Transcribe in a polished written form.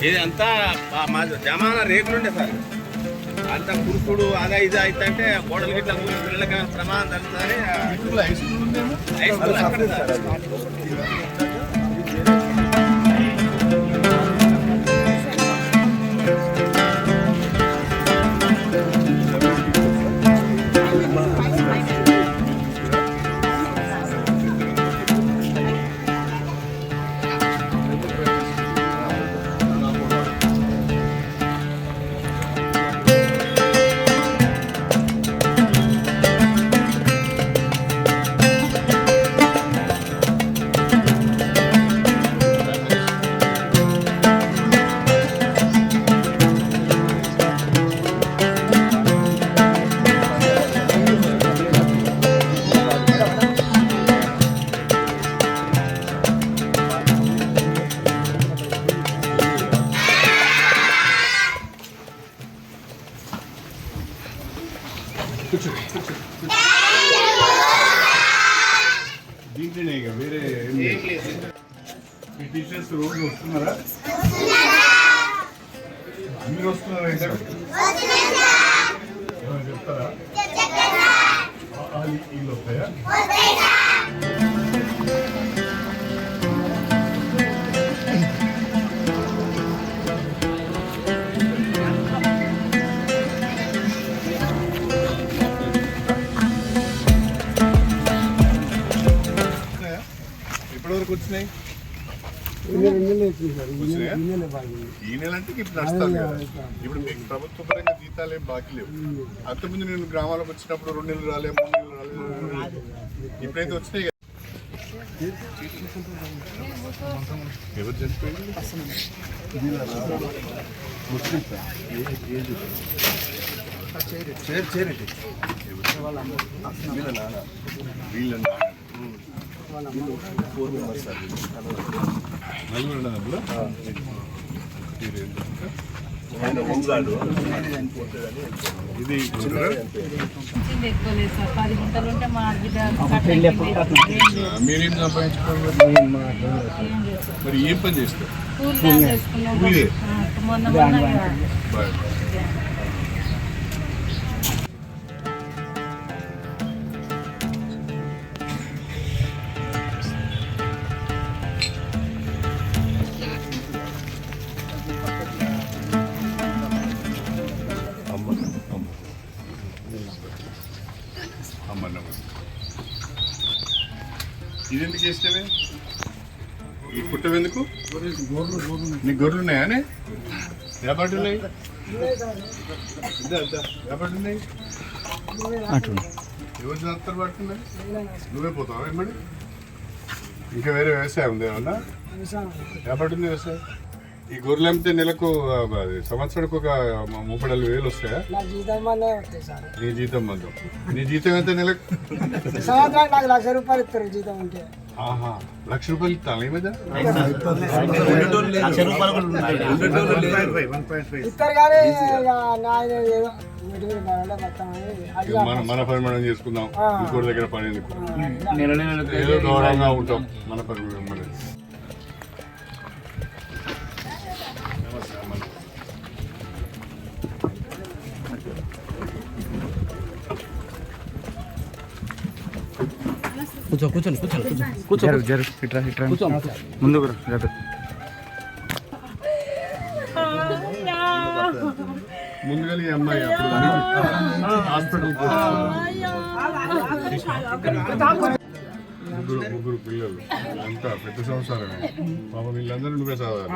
ఇది అంతా మా జమానా రేకులుండే సార్. అంత కురుకుడు అదా ఇది అయితే గోడలు గిట్ల పిల్లలకి ప్రమాదం జరుగుతుందని హై స్కూల్ అక్కడ సార్. దీంట్లోనే ఇక వేరే మీ టీచర్స్ రోజు వస్తున్నారా? మీరు వస్తున్నారా? ఏమైనా చెప్తారా? వీళ్ళు వస్తాయా? ఎప్పటివరకు వచ్చినాయి? ఈ నెల అంటే ఇప్పుడు నడుస్తాను కదా. ఇప్పుడు మీకు ప్రభుత్వ పరంగా జీతాలు ఏం బాకీ లేవు. అంతకుముందు నేను గ్రామాలకు వచ్చినప్పుడు 2 నెలలు రాలే, 3 నెలలు రాలేదు. ఇప్పుడైతే వచ్చినాయి కదా. ఎవరు చనిపోయింది? వీళ్ళ ఇది మీరేం సంపాదించుకోవాలి? మరి ఏం పని చేస్తారు? ఇదెందుకు చేస్తేవే? ఈ పుట్టవెందుకు? నీకు గొర్రెలు ఉన్నాయా? వ్యాపారం ఉన్నాయి? వ్యాపారం ఉన్నాయి? ఎవరు జాగ్రత్తలు పడుతున్నాయి? నువ్వే పోతావా ఏమని? ఇంకా వేరే వ్యవసాయం ఉంది ఏమన్నా? వ్యాపారం ఉంది వ్యవసాయం. ఈ గొర్రెలు అమ్మితే నెలకు సంవత్సరానికి ఒక 30,000 వస్తాయా? నీ జీతం మందం. నీ జీతం ఎంత నెలకు? ₹1,00,000 ఇస్తారు జీతం అంటే. ₹1,00,000 ఇస్తాను ఈ మధ్య. ఇస్తారు కానీ మన పని మనం చేసుకుందాం. ఇంకోటి దగ్గర పని ఎందుకు? ఏదో గౌరవంగా ఉంటాం. మన పని మనం. కూర్చో ఇట్రా ముందుకు ముందుగా ఈ అమ్మాయి హాస్పిటల్ ముగ్గురు పిల్లలు అంతా పెద్ద సంవత్సరమే. పాప వీళ్ళందరూ నువ్వే చదవాలి.